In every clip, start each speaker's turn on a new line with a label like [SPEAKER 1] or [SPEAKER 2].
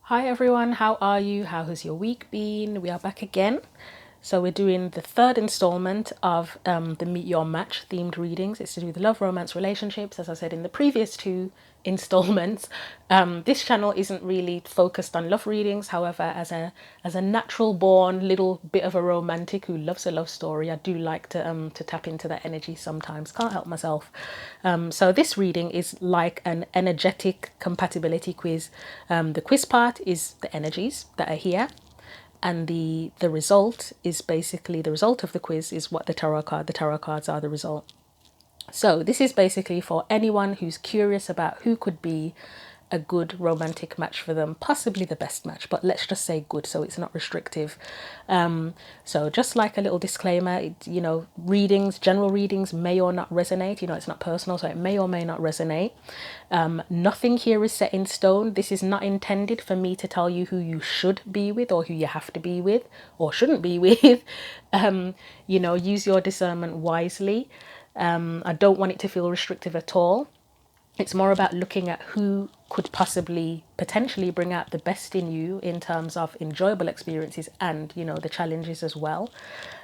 [SPEAKER 1] Hi everyone, how are you? How has your week been? We are back again. So we're doing the third installment of the Meet Your Match themed readings. It's to do with love, romance, relationships. As I said in the previous two installments, this channel isn't really focused on love readings. However, as a natural born little bit of a romantic who loves a love story, I do like to tap into that energy sometimes. Can't help myself. So this reading is like an energetic compatibility quiz. The quiz part is the energies that are here, and the result is basically the result of the quiz is what the tarot cards are the result. So this is basically for anyone who's curious about who could be a good romantic match for them, possibly the best match, but let's just say good so it's not restrictive. So just like a little disclaimer, readings, general readings may or not resonate. It's not personal, so it may or may not resonate. Nothing here is set in stone. This is not intended for me to tell you who you should be with or who you have to be with or shouldn't be with. Use your discernment wisely. I don't want it to feel restrictive at all. It's more about looking at who could possibly potentially bring out the best in you in terms of enjoyable experiences and the challenges as well.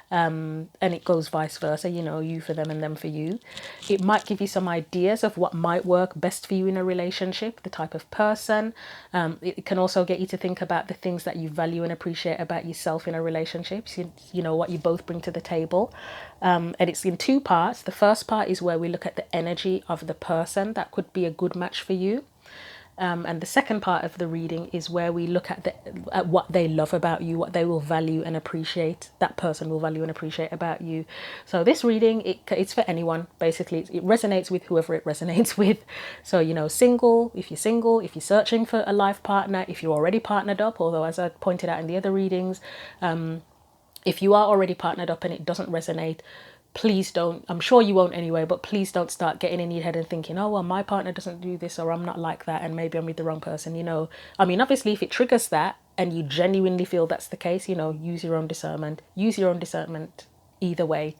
[SPEAKER 1] And it goes vice versa, you for them and them for you. It might give you some ideas of what might work best for you in a relationship, the type of person. It can also get you to think about the things that you value and appreciate about yourself in a relationship. So, what you both bring to the table. And it's in two parts. The first part is where we look at the energy of the person that could be a good match for you. And the second part of the reading is where we look at what they love about you, what they will value and appreciate, that person will value and appreciate about you. So this reading, it's for anyone, basically. It resonates with whoever it resonates with. So, single, if you're searching for a life partner, if you're already partnered up, although as I pointed out in the other readings, if you are already partnered up and it doesn't resonate, please don't, I'm sure you won't anyway, but please don't start getting in your head and thinking, oh, well, my partner doesn't do this or I'm not like that and maybe I'm with the wrong person. Obviously, if it triggers that and you genuinely feel that's the case, use your own discernment. Use your own discernment either way.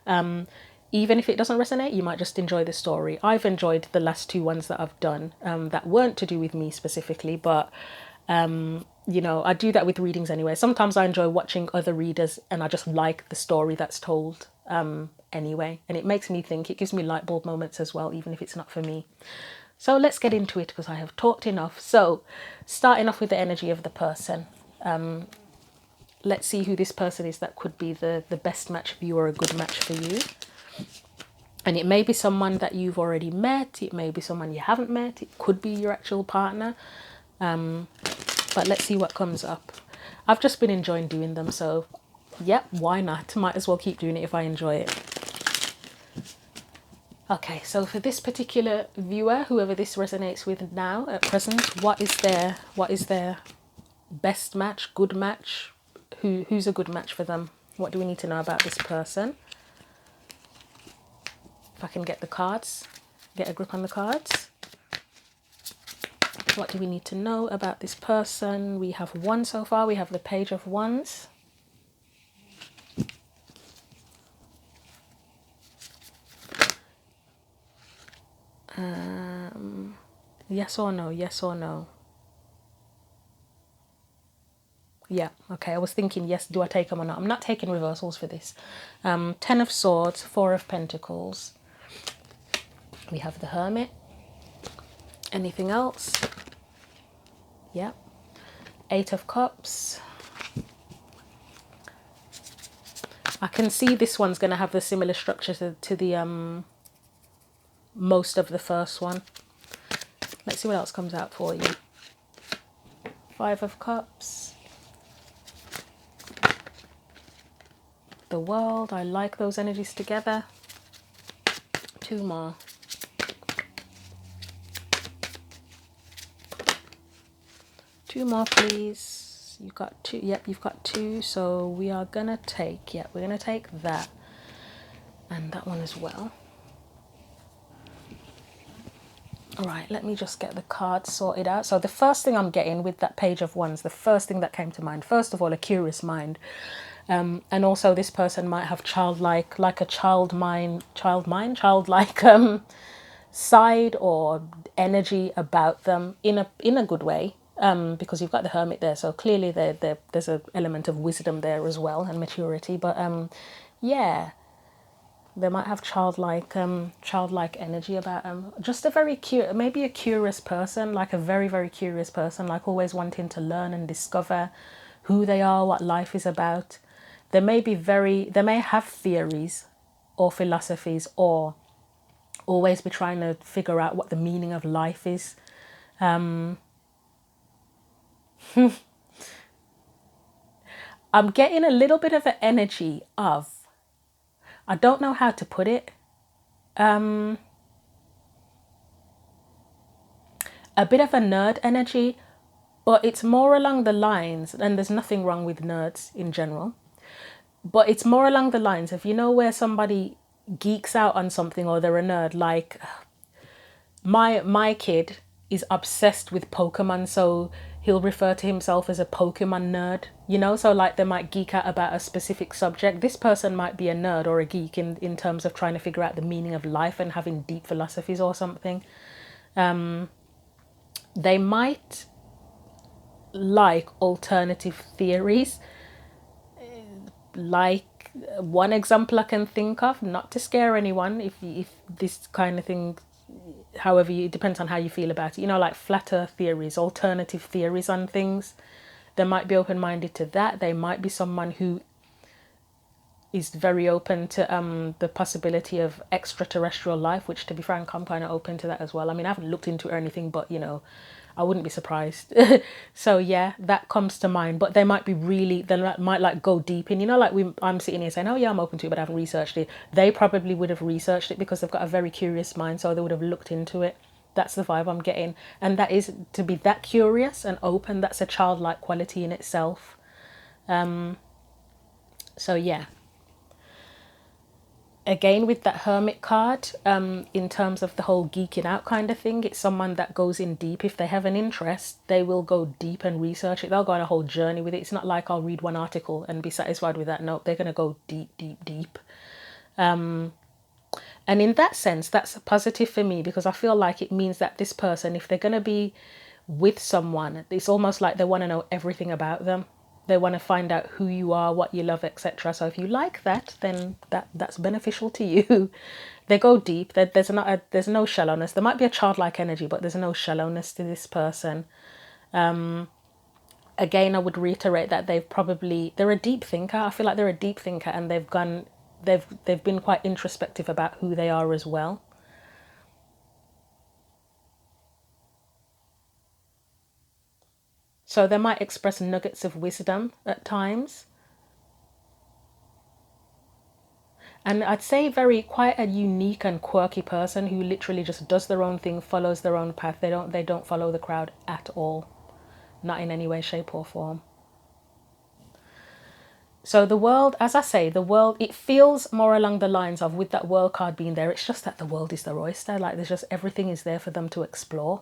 [SPEAKER 1] Even if it doesn't resonate, you might just enjoy the story. I've enjoyed the last two ones that I've done that weren't to do with me specifically, but I do that with readings anyway. Sometimes I enjoy watching other readers and I just like the story that's told anyway. And it makes me think, it gives me light bulb moments as well, even if it's not for me. So let's get into it because I have talked enough. So starting off with the energy of the person. Let's see who this person is that could be the best match for you or a good match for you. And it may be someone that you've already met. It may be someone you haven't met. It could be your actual partner. But let's see what comes up. I've just been enjoying doing them, so yep, why not? Might as well keep doing it if I enjoy it. Okay, so for this particular viewer, whoever this resonates with now at present, what is their best match, good match? Who's a good match for them? What do we need to know about this person? If I can get the cards, get a grip on the cards. What do we need to know about this person? We have one so far. We have the Page of Wands. Yes or no? Yes or no? Yeah, okay. I was thinking, yes, do I take them or not? I'm not taking reversals for this. Ten of Swords, Four of Pentacles. We have the Hermit. Anything else? Yeah. Eight of Cups. I can see this one's going to have the similar structure to the most of the first one. Let's see what else comes out for you. Five of Cups. The World. I like those energies together. Two more. Two more, please. You've got two. Yep, you've got two. So we are going to take, we're going to take that. And that one as well. All right, let me just get the cards sorted out. So the first thing I'm getting with that Page of Wands, the first thing that came to mind, first of all, a curious mind. And also this person might have childlike side or energy about them in a good way. because you've got the Hermit there, so clearly there's an element of wisdom there as well, and maturity. But yeah, they might have childlike energy about them. Just a very maybe a curious person, like a very, very curious person, like always wanting to learn and discover who they are, what life is about. They may have theories or philosophies, or always be trying to figure out what the meaning of life is. I'm getting a little bit of an energy of, I don't know how to put it, a bit of a nerd energy, but it's more along the lines, and there's nothing wrong with nerds in general, but it's more along the lines of, you know, where somebody geeks out on something or they're a nerd. Like my kid is obsessed with Pokemon, so he'll refer to himself as a Pokemon nerd, you know. So like they might geek out about a specific subject. This person might be a nerd or a geek in terms of trying to figure out the meaning of life and having deep philosophies or something. They might like alternative theories. Like one example I can think of, not to scare anyone, if this kind of thing, however, it depends on how you feel about it, you know, like flat earth theories, alternative theories on things. They might be open-minded to that. They might be someone who is very open to the possibility of extraterrestrial life, which, to be frank, I'm kind of open to that as well. I mean, I haven't looked into anything, but you know, I wouldn't be surprised. So yeah, that comes to mind. But they might be really, they might like go deep in, you know, like I'm sitting here saying, oh yeah, I'm open to it, but I haven't researched it. They probably would have researched it because they've got a very curious mind, so they would have looked into it. That's the vibe I'm getting. And that is, to be that curious and open, that's a childlike quality in itself. So yeah, again with that Hermit card, in terms of the whole geeking out kind of thing, it's someone that goes in deep. If they have an interest, they will go deep and research it. They'll go on a whole journey with it. It's not like I'll read one article and be satisfied with that. No, they're going to go deep, deep, deep. And in that sense, that's a positive for me, because I feel like it means that this person, if they're going to be with someone, it's almost like they want to know everything about them. They want to find out who you are, what you love, etc. So if you like that, then that's beneficial to you. They go deep. There's no shallowness. There might be a childlike energy, but there's no shallowness to this person. Again, I would reiterate that they're a deep thinker. I feel like they're a deep thinker, and they've been quite introspective about who they are as well. So they might express nuggets of wisdom at times. And I'd say quite a unique and quirky person who literally just does their own thing, follows their own path. They don't follow the crowd at all. Not in any way, shape or form. So the world, as I say, it feels more along the lines of, with that world card being there, it's just that the world is their oyster. Like there's just everything is there for them to explore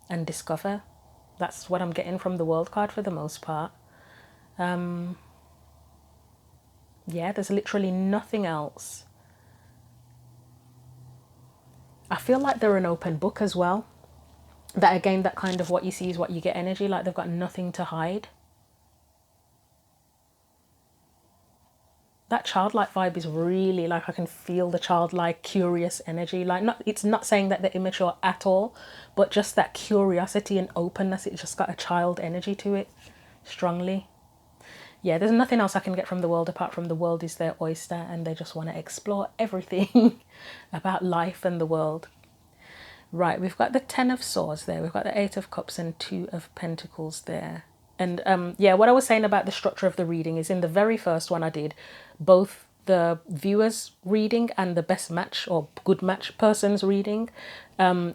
[SPEAKER 1] and discover. That's what I'm getting from the world card for the most part. Yeah, there's literally nothing else. I feel like they're an open book as well. That again, that kind of what you see is what you get energy. Like they've got nothing to hide. That childlike vibe is really, like, I can feel the childlike curious energy. Like, it's not saying that they're immature at all, but just that curiosity and openness, it's just got a child energy to it strongly. Yeah, there's nothing else I can get from the world apart from the world is their oyster, and they just want to explore everything about life and the world. Right, we've got the Ten of Swords there, we've got the Eight of Cups and Two of Pentacles there. And yeah, what I was saying about the structure of the reading is, in the very first one I did, both the viewer's reading and the best match or good match person's reading, I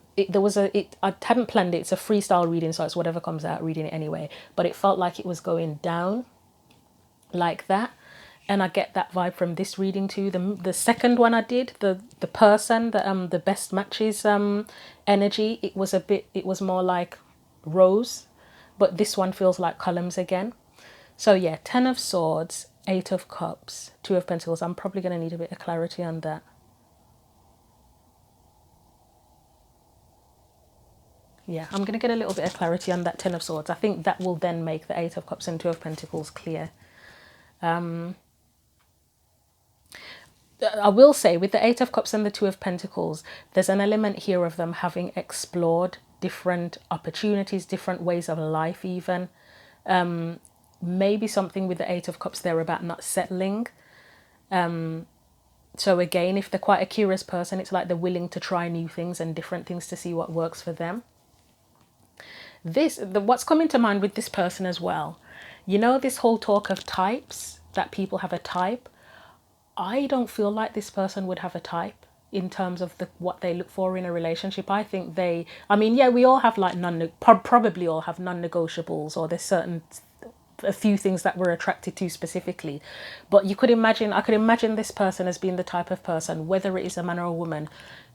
[SPEAKER 1] hadn't planned it. It's a freestyle reading, so it's whatever comes out, reading it anyway. But it felt like it was going down like that. And I get that vibe from this reading too. The second one I did, the person, the best matches energy, it was more like rose, but this one feels like columns again. So yeah, Ten of Swords, Eight of Cups, Two of Pentacles. I'm probably going to need a bit of clarity on that. Yeah, I'm going to get a little bit of clarity on that Ten of Swords. I think that will then make the Eight of Cups and Two of Pentacles clear. I will say with the Eight of Cups and the Two of Pentacles, there's an element here of them having explored different opportunities, different ways of life even. Maybe something with the Eight of Cups there about not settling. So again, if they're quite a curious person, it's like they're willing to try new things and different things to see what works for them. What's coming to mind with this person as well, you know, this whole talk of types, that people have a type. I don't feel like this person would have a type in terms of what they look for in a relationship. I think I mean, yeah, we all have like probably all have non-negotiables, or there's a few things that we're attracted to specifically. But I could imagine this person as being the type of person, whether it is a man or a woman,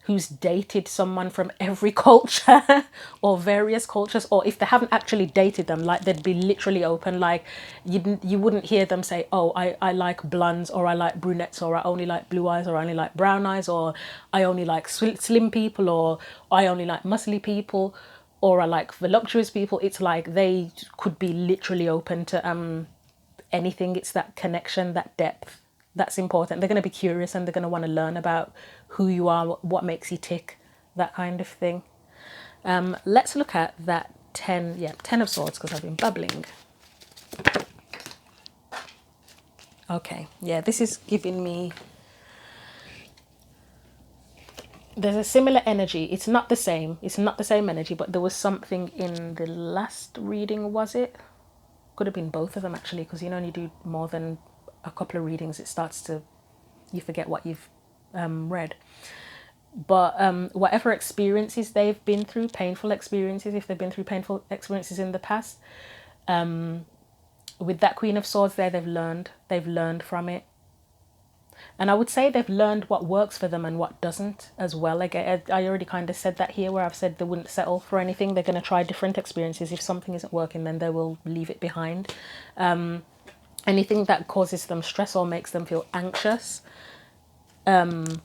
[SPEAKER 1] who's dated someone from every culture or various cultures, or if they haven't actually dated them, like they'd be literally open. Like you wouldn't hear them say, oh, I like blondes, or I like brunettes, or I only like blue eyes, or I only like brown eyes, or I only like slim people, or I only like muscly people, or I like voluptuous people. It's like they could be literally open to anything. It's that connection, that depth that's important. They're going to be curious and they're going to want to learn about who you are, what makes you tick, that kind of thing. Let's look at that 10 of Swords, because I've been bubbling. Okay, yeah, this is giving me, there's a similar energy. It's not the same energy, but there was something in the last reading, was it? Could have been both of them actually, because you know, when you do more than a couple of readings, you forget what you've read. But whatever experiences they've been through, painful experiences, if they've been through painful experiences in the past, with that Queen of Swords there, they've learned from it. And I would say they've learned what works for them and what doesn't as well. Like I already kind of said that here, where I've said they wouldn't settle for anything. They're going to try different experiences. If something isn't working, then they will leave it behind. Anything that causes them stress or makes them feel anxious. And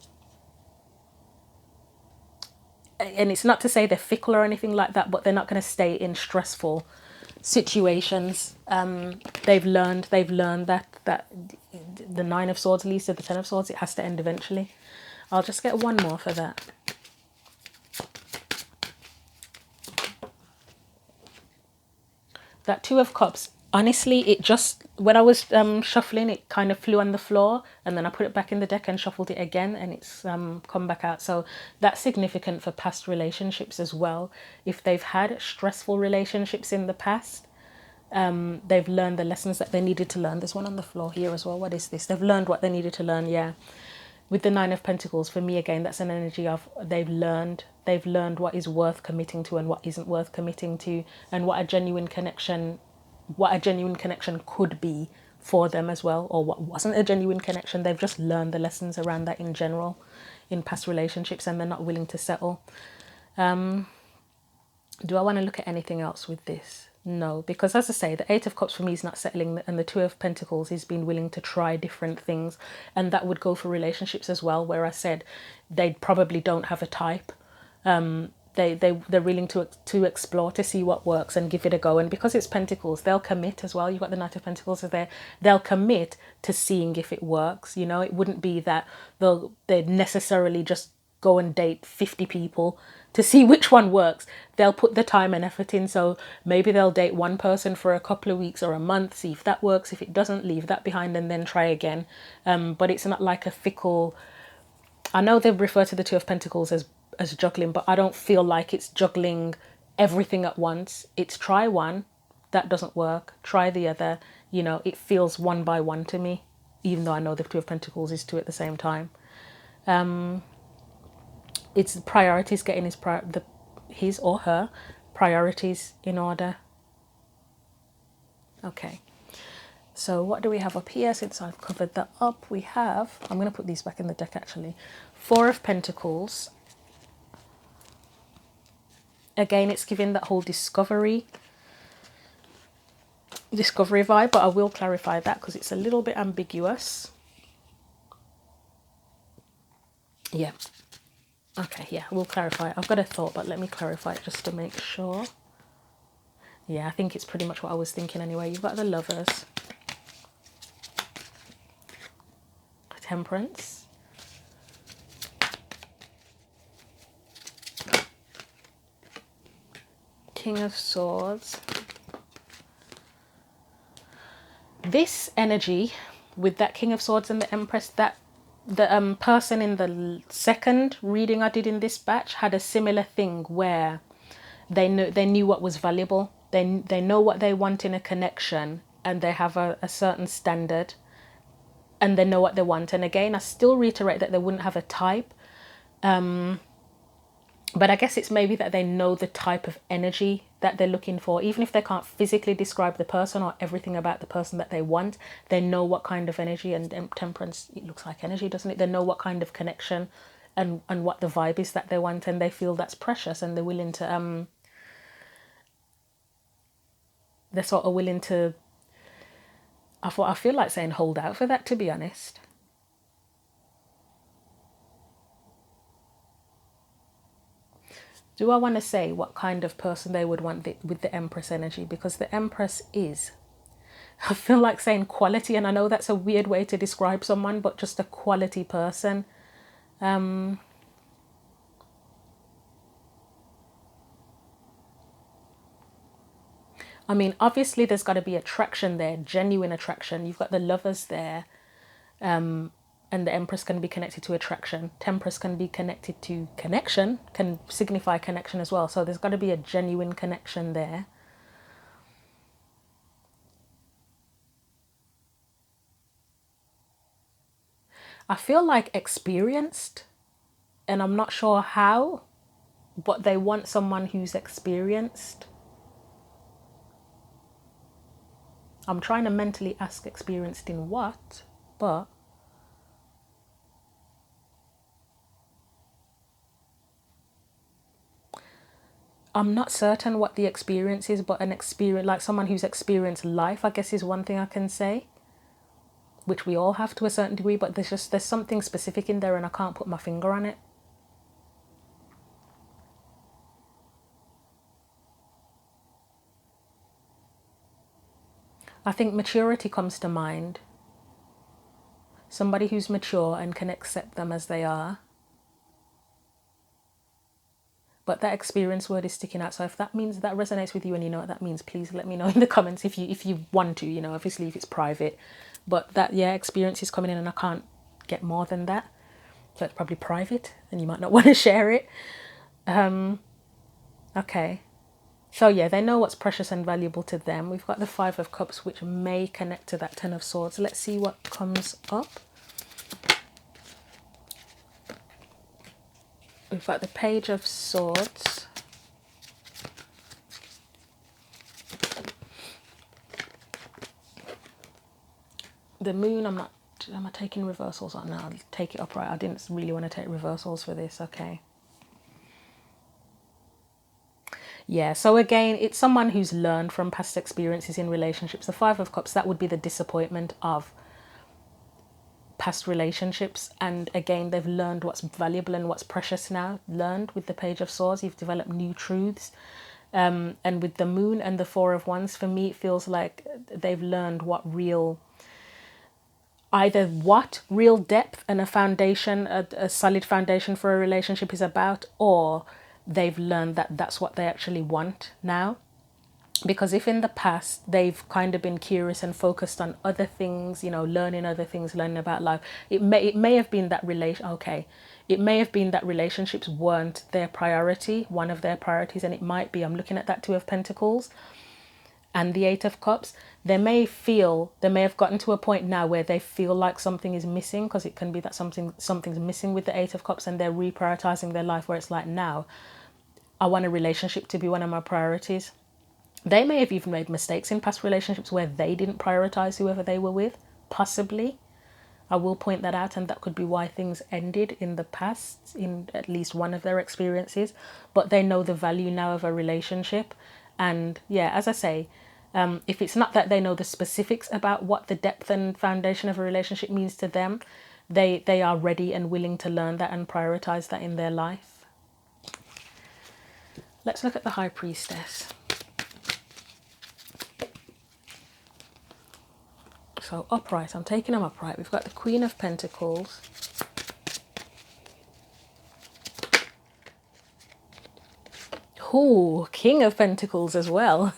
[SPEAKER 1] it's not to say they're fickle or anything like that, but they're not going to stay in stressful situations. They've learned that the Nine of Swords leads to the Ten of Swords. It has to end eventually. I'll just get one more for that. That Two of Cups, honestly, it just, when I was shuffling, it kind of flew on the floor, and then I put it back in the deck and shuffled it again, and it's come back out. So that's significant for past relationships as well. If they've had stressful relationships in the past, they've learned the lessons that they needed to learn. There's one on the floor here as well. What is this? They've learned what they needed to learn, yeah. With the Nine of Pentacles, for me, again, that's an energy of they've learned what is worth committing to and what isn't worth committing to, and what a genuine connection could be for them as well, or what wasn't a genuine connection. They've just learned the lessons around that in general in past relationships, and they're not willing to settle. Do I want to look at anything else with this? No, because as I say, the Eight of Cups for me is not settling, and the Two of Pentacles is being willing to try different things, and that would go for relationships as well, where I said they probably don't have a type. They're willing to explore, to see what works and give it a go. And because it's Pentacles, they'll commit as well. You've got the Knight of Pentacles there. They'll commit to seeing if it works. You know, it wouldn't be that they'd necessarily just go and date 50 people to see which one works. They'll put the time and effort in. So maybe they'll date one person for a couple of weeks or a month, see if that works. If it doesn't, leave that behind and then try again. But it's not like a fickle. I know they refer to the Two of Pentacles as juggling, but I don't feel like it's juggling everything at once. It's try one, that doesn't work, try the other. You know, it feels one by one to me, even though I know the Two of Pentacles is two at the same time. It's priorities, getting his or her priorities in order. Okay, so what do we have up here? Since I've covered that up, we have, I'm going to put these back in the deck actually. Four of Pentacles. Again, it's giving that whole discovery vibe, but I will clarify that because it's a little bit ambiguous. Yeah. Okay, yeah, we'll clarify. I've got a thought, but let me clarify it just to make sure. Yeah, I think it's pretty much what I was thinking anyway. You've got the Lovers, Temperance, King of Swords. This energy with that King of Swords and the Empress, that the person in the second reading I did in this batch had a similar thing where they knew what was valuable. They know what they want in a connection, and they have a certain standard, and they know what they want. And again, I still reiterate that they wouldn't have a type, but I guess it's maybe that they know the type of energy that they're looking for. Even if they can't physically describe the person or everything about the person that they want, they know what kind of energy. And Temperance, it looks like energy, doesn't it? They know what kind of connection and what the vibe is that they want, and they feel that's precious, and they're willing to they're sort of willing to, I feel like saying hold out for that, to be honest. Do I want to say what kind of person they would want with the Empress energy? Because the Empress is, I feel like saying quality, and I know that's a weird way to describe someone, but just a quality person. I mean, obviously there's got to be attraction there, genuine attraction. You've got the Lovers there, and the Empress can be connected to attraction. Temperance can be connected to connection, can signify connection as well. So there's got to be a genuine connection there. I feel like experienced, and I'm not sure how, but they want someone who's experienced. I'm trying to mentally ask experienced in what, but I'm not certain what the experience is, but an experience, like someone who's experienced life, I guess is one thing I can say, which we all have to a certain degree, but there's something specific in there and I can't put my finger on it. I think maturity comes to mind. Somebody who's mature and can accept them as they are. But that experience word is sticking out. So if that means that resonates with you and you know what that means, please let me know in the comments if you want to, obviously if it's private. But that, yeah, experience is coming in and I can't get more than that. So it's probably private and you might not want to share it. Okay. So yeah, they know what's precious and valuable to them. We've got the Five of Cups, which may connect to that Ten of Swords. Let's see what comes up. We've got the Page of Swords. The Moon, am I taking reversals? Oh, no, I'll take it upright. I didn't really want to take reversals for this. Okay. Yeah, so again, it's someone who's learned from past experiences in relationships. The Five of Cups, that would be the disappointment of past relationships. And again, they've learned what's valuable and what's precious now. Learned with the Page of Swords, you've developed new truths. And with the Moon and the Four of Wands, for me, it feels like they've learned either what real depth and a foundation, a solid foundation for a relationship is about, or they've learned that that's what they actually want now. Because if in the past they've kind of been curious and focused on other things, learning other things, learning about life, it may have been that it may have been that relationships weren't their priority, one of their priorities, and it might be, I'm looking at that Two of Pentacles and the Eight of Cups. They may have gotten to a point now where they feel like something is missing, because it can be that something's missing with the Eight of Cups, and they're reprioritizing their life, where it's like, now I want a relationship to be one of my priorities. They may have even made mistakes in past relationships where they didn't prioritize whoever they were with, possibly. I will point that out, and that could be why things ended in the past, in at least one of their experiences. But they know the value now of a relationship. And yeah, as I say, if it's not that they know the specifics about what the depth and foundation of a relationship means to them, they are ready and willing to learn that and prioritize that in their life. Let's look at the High Priestess. So upright, I'm taking them upright. We've got the Queen of Pentacles. Ooh, King of Pentacles as well.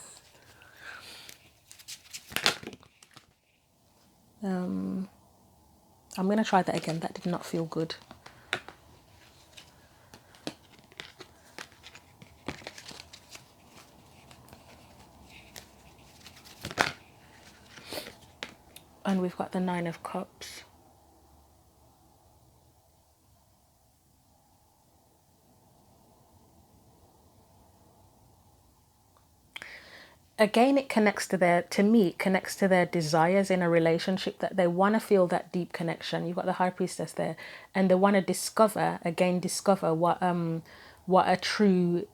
[SPEAKER 1] I'm going to try that again. That did not feel good. And we've got the Nine of Cups. Again, it connects to their, to me, it connects to their desires in a relationship, that they want to feel that deep connection. You've got the High Priestess there, and they want to discover, again, discover what a true,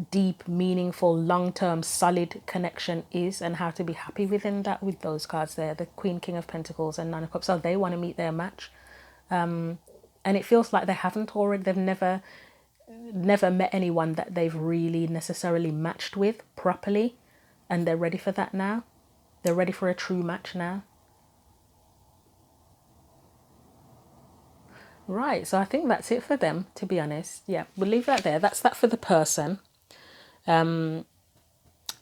[SPEAKER 1] deep, meaningful, long-term, solid connection is, and how to be happy within that, with those cards there, the Queen, King of Pentacles and Nine of Cups. So they want to meet their match. And it feels like they haven't already, they've never met anyone that they've really necessarily matched with properly. And they're ready for that now. They're ready for a true match now. Right, so I think that's it for them, to be honest. Yeah, we'll leave that there. That's that for the person. And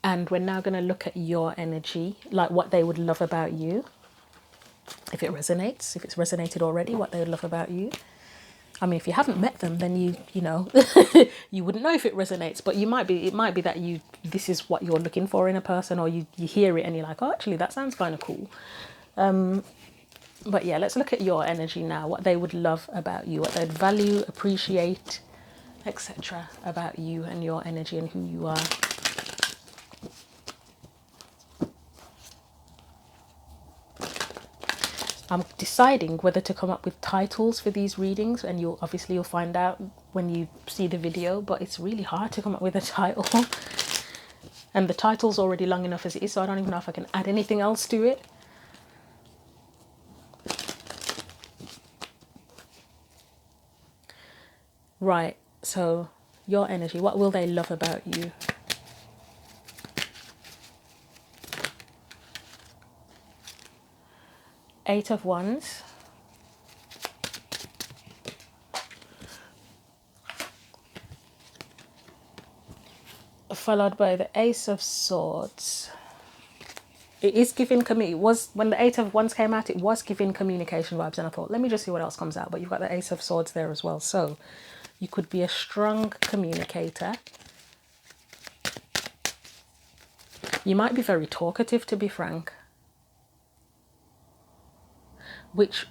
[SPEAKER 1] we're now going to look at your energy, like what they would love about you. If it resonates, if it's resonated already, what they would love about you. I mean, if you haven't met them, then you know, you wouldn't know if it resonates, but it might be that this is what you're looking for in a person, or you hear it and you're like, oh, actually, that sounds kind of cool. But yeah, let's look at your energy now, what they would love about you, what they'd value, appreciate, etc. about you and your energy and who you are. I'm deciding whether to come up with titles for these readings, and you'll find out when you see the video, but it's really hard to come up with a title. And the title's already long enough as it is, so I don't even know if I can add anything else to it. Right, so your energy, what will they love about you? Eight of Wands. Followed by the Ace of Swords. It is giving it was, when the Eight of Wands came out, it was giving communication vibes, and I thought, let me just see what else comes out. But you've got the Ace of Swords there as well, so you could be a strong communicator. You might be very talkative, to be frank, which,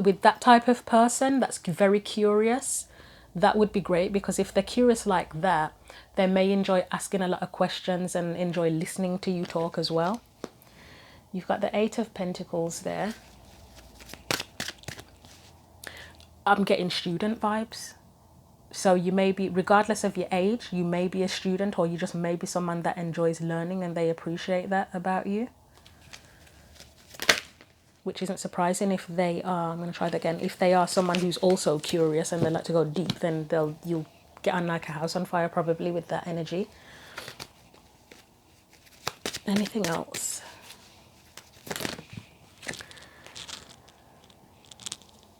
[SPEAKER 1] with that type of person that's very curious, that would be great, because if they're curious like that, they may enjoy asking a lot of questions and enjoy listening to you talk as well. You've got the Eight of Pentacles there. I'm getting student vibes. So you may be, regardless of your age, you may be a student, or you just may be someone that enjoys learning and they appreciate that about you. Which isn't surprising if they are, I'm going to try that again, if they are someone who's also curious and they like to go deep, then you'll get on like a house on fire probably with that energy. Anything else?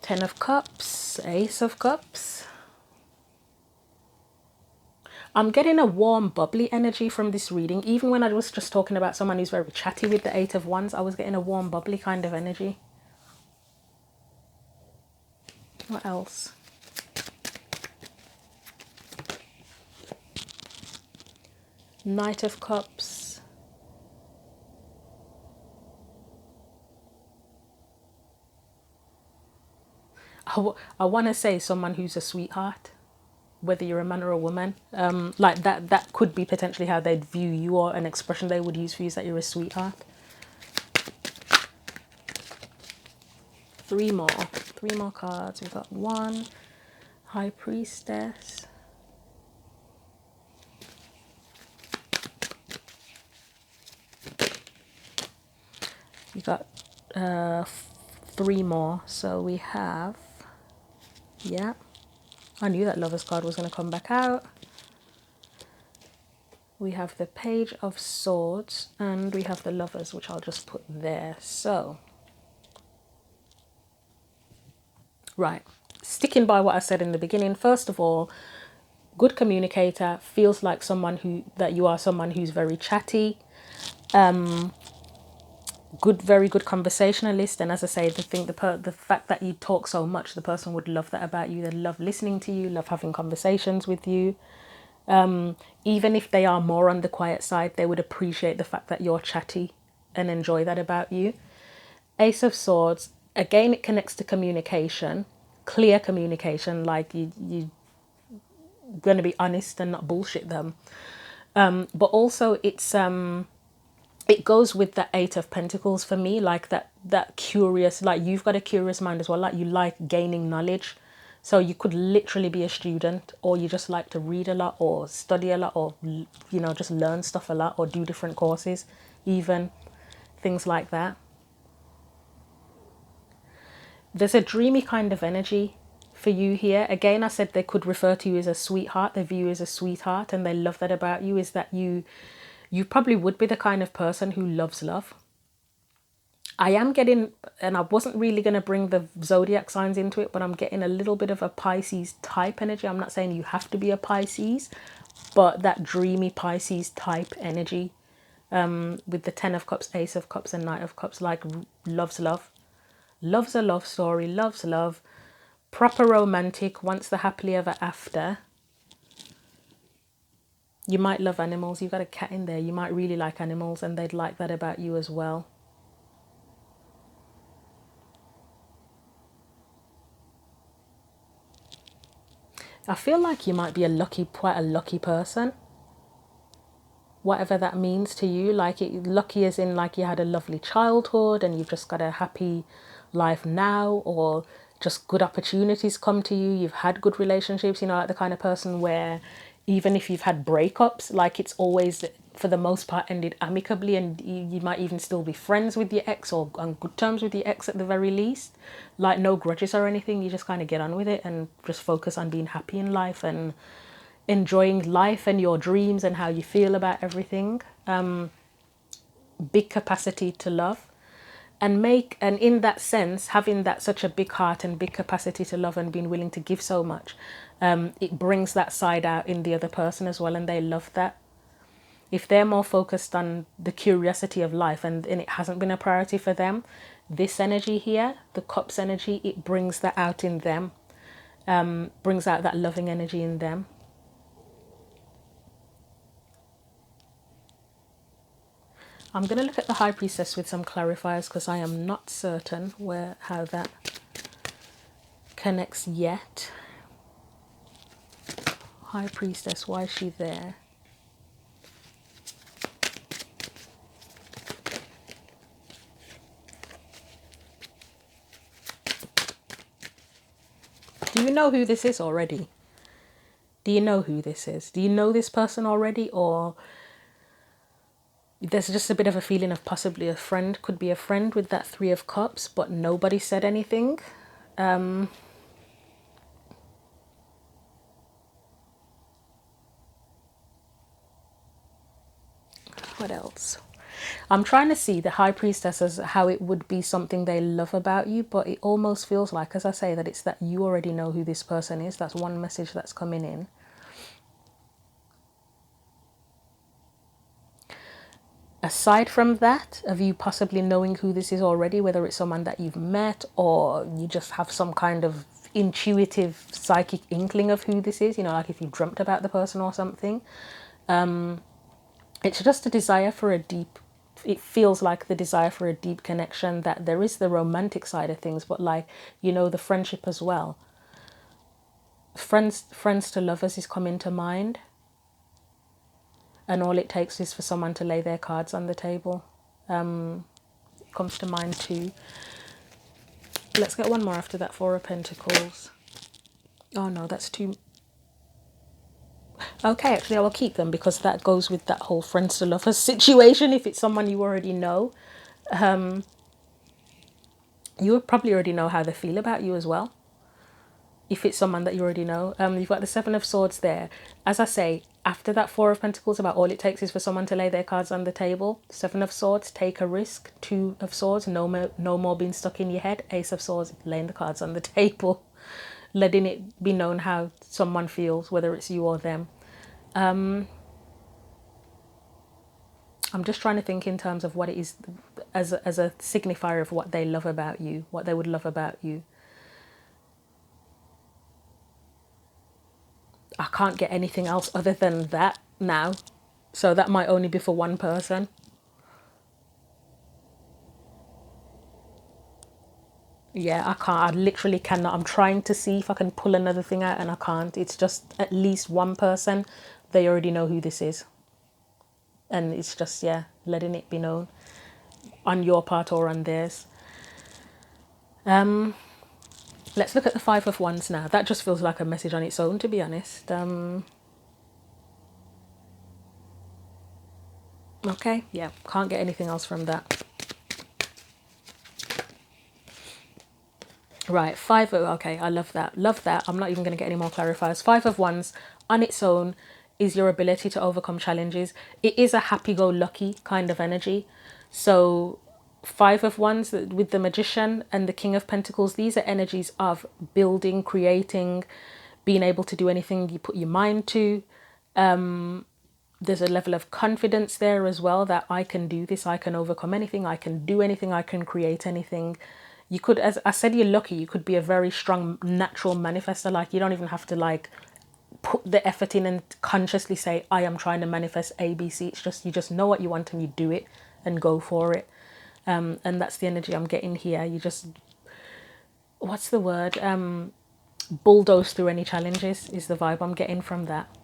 [SPEAKER 1] Ten of Cups, Ace of Cups. I'm getting a warm, bubbly energy from this reading. Even when I was just talking about someone who's very chatty with the Eight of Wands, I was getting a warm, bubbly kind of energy. What else? Knight of Cups. I want to say someone who's a sweetheart, whether you're a man or a woman. Like that could be potentially how they'd view you, or an expression they would use for you, is that you're a sweetheart. Three more cards. We've got one, High Priestess. You got 3 more. So we have, yeah, I knew that Lover's card was going to come back out. We have the Page of Swords and we have the Lovers, which I'll just put there. So, right, sticking by what I said in the beginning, first of all, good communicator, feels like someone that you are someone who's very chatty, good, very good conversationalist. And as I say, the fact that you talk so much, the person would love that about you. They love listening to you, love having conversations with you. Even if they are more on the quiet side, they would appreciate the fact that you're chatty and enjoy that about you. Ace of Swords, again, it connects to communication, clear communication, like you're going to be honest and not bullshit them. But also it goes with the Eight of Pentacles for me, like that curious, like you've got a curious mind as well, like you like gaining knowledge. So you could literally be a student, or you just like to read a lot or study a lot, or just learn stuff a lot or do different courses, even things like that. There's a dreamy kind of energy for you here. Again, I said they could refer to you as a sweetheart. They view you as a sweetheart, and they love that about you, is that you probably would be the kind of person who loves love. I am getting, and I wasn't really going to bring the zodiac signs into it, but I'm getting a little bit of a Pisces type energy. I'm not saying you have to be a Pisces, but that dreamy Pisces type energy, with the 10 of Cups, Ace of Cups and Knight of Cups, like loves love. Loves a love story, loves love, proper romantic, wants the happily ever after. You might love animals. You've got a cat in there. You might really like animals, and they'd like that about you as well. I feel like you might be quite a lucky person. Whatever that means to you, like lucky as in like you had a lovely childhood and you've just got a happy life now, or just good opportunities come to you. You've had good relationships, like the kind of person where even if you've had breakups, like it's always for the most part ended amicably, and you might even still be friends with your ex or on good terms with your ex at the very least, like no grudges or anything. You just kind of get on with it and just focus on being happy in life and enjoying life and your dreams and how you feel about everything. Big capacity to love, and in that sense, having that such a big heart and big capacity to love and being willing to give so much, it brings that side out in the other person as well, and they love that. If they're more focused on the curiosity of life and it hasn't been a priority for them, this energy here, the Cups energy, it brings that out in them, brings out that loving energy in them. I'm going to look at the High Priestess with some clarifiers because I am not certain how that connects yet. High Priestess, why is she there? Do you know who this is already? Do you know who this is? Do you know this person already, or there's just a bit of a feeling of possibly a friend, could be a friend with that Three of Cups, but nobody said anything. What else? I'm trying to see the High Priestess as how it would be something they love about you, but it almost feels like, as I say, that it's that you already know who this person is. That's one message that's coming in. Aside from that, of you possibly knowing who this is already, whether it's someone that you've met or you just have some kind of intuitive psychic inkling of who this is, like if you dreamt about the person or something, it's just a desire for it feels like the desire for a deep connection, that there is the romantic side of things, but like, the friendship as well. Friends to lovers is coming to mind. And all it takes is for someone to lay their cards on the table. It comes to mind too. Let's get one more after that Four of Pentacles. Oh no, that's too... Okay, actually I will keep them because that goes with that whole friends to lovers situation if it's someone you already know. You would probably already know how they feel about you as well, if it's someone that you already know. You've got the Seven of Swords there. As I say, after that Four of Pentacles, about all it takes is for someone to lay their cards on the table. Seven of Swords, take a risk. Two of Swords, no more being stuck in your head. Ace of Swords, laying the cards on the table, letting it be known how someone feels, whether it's you or them. I'm just trying to think in terms of what it is as a signifier of what they love about you, what they would love about you. I can't get anything else other than that now. So that might only be for one person. Yeah, I can't. I literally cannot. I'm trying to see if I can pull another thing out and I can't. It's just at least one person. They already know who this is. And it's just, yeah, letting it be known on your part or on theirs. Let's look at the Five of Wands now. That just feels like a message on its own, to be honest. Okay, yeah, can't get anything else from that. Right, okay, I love that. Love that. I'm not even going to get any more clarifiers. Five of Wands on its own is your ability to overcome challenges. It is a happy-go-lucky kind of energy. So Five of Wands with the Magician and the King of Pentacles, these are energies of building, creating, being able to do anything you put your mind to. There's a level of confidence there as well, that I can do this, I can overcome anything, I can do anything, I can create anything. You could, as I said, you're lucky. You could be a very strong natural manifester. Like, you don't even have to like put the effort in and consciously say, I am trying to manifest ABC. It's just, you just know what you want and you do it and go for it. And that's the energy I'm getting here. You just, what's the word? Bulldoze through any challenges is the vibe I'm getting from that.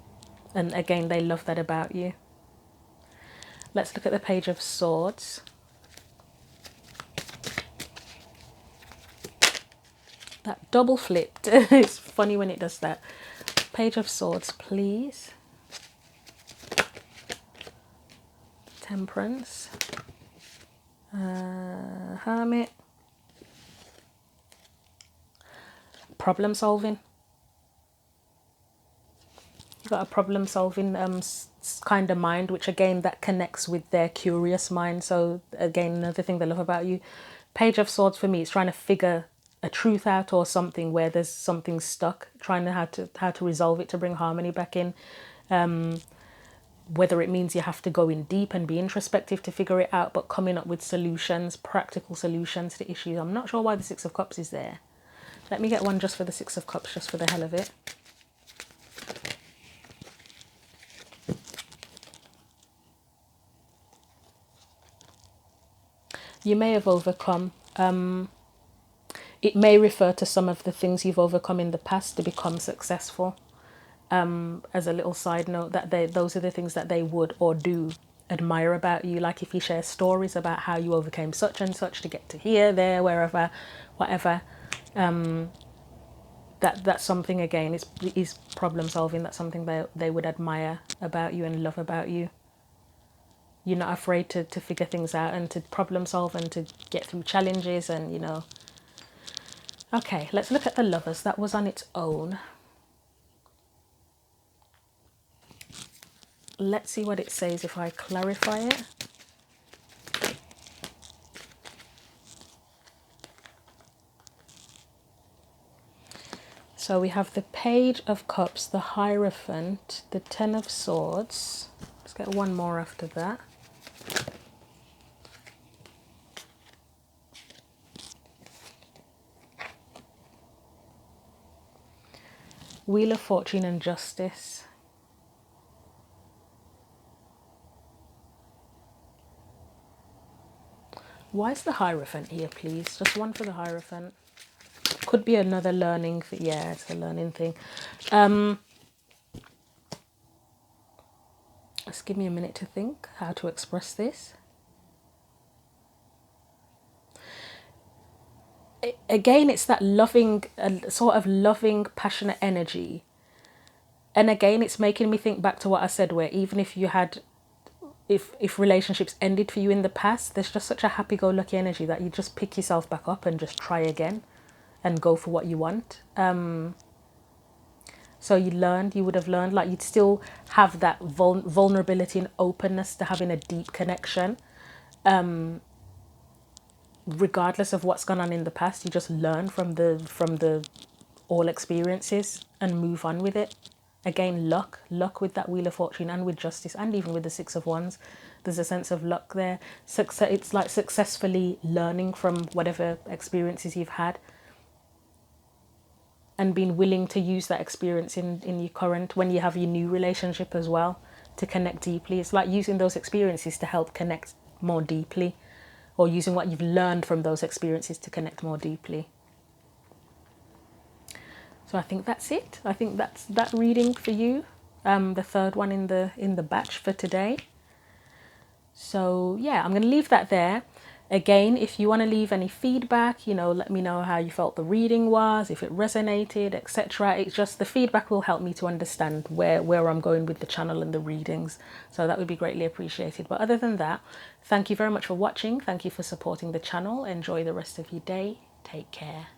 [SPEAKER 1] And again, they love that about you. Let's look at the Page of Swords. That double flipped. It's funny when it does that. Page of Swords, please. Temperance. Hermit. Problem solving. You've got a problem solving kind of mind, which again, that connects with their curious mind. So again, another thing they love about you. Page of Swords for me is trying to figure a truth out or something where there's something stuck, trying to how to resolve it to bring harmony back in. Whether it means you have to go in deep and be introspective to figure it out, but coming up with solutions, practical solutions to issues. I'm not sure why the Six of Cups is there. Let me get one just for the Six of Cups, just for the hell of it. You may have overcome. It may refer to some of the things you've overcome in the past to become successful. As a little side note, that those are the things that they would or do admire about you. Like if you share stories about how you overcame such and such to get to here, there, wherever, whatever. That's something, again, is problem solving. That's something they would admire about you and love about you. You're not afraid to figure things out and to problem solve and to get through challenges and, you know. Okay, let's look at the Lovers. That was on its own. Let's see what it says if I clarify it. So we have the Page of Cups, the Hierophant, the Ten of Swords. Let's get one more after that. Wheel of Fortune and Justice. Why is the Hierophant here, please? Just one for the Hierophant. Could be another learning thing. Yeah, it's a learning thing. Just give me a minute to think how to express this. Again, it's that loving, sort of loving, passionate energy. And again, it's making me think back to what I said, where even if you had, if relationships ended for you in the past, there's just such a happy-go-lucky energy that you just pick yourself back up and just try again and go for what you want. So you would have learned, like, you'd still have that vulnerability and openness to having a deep connection, regardless of what's gone on in the past. You just learn from the all experiences and move on with it. Again, luck with that Wheel of Fortune, and with Justice, and even with the Six of Wands, there's a sense of luck there. Success, it's like successfully learning from whatever experiences you've had, and being willing to use that experience in your current, when you have your new relationship as well, to connect deeply. It's like using those experiences to help connect more deeply, or using what you've learned from those experiences to connect more deeply. So I think that's it. I think that's that reading for you, the third one in the batch for today. So yeah, I'm going to leave that there. Again, if you want to leave any feedback, let me know how you felt the reading was, if it resonated, etc. It's just, the feedback will help me to understand where I'm going with the channel and the readings. So that would be greatly appreciated. But other than that, thank you very much for watching. Thank you for supporting the channel. Enjoy the rest of your day. Take care.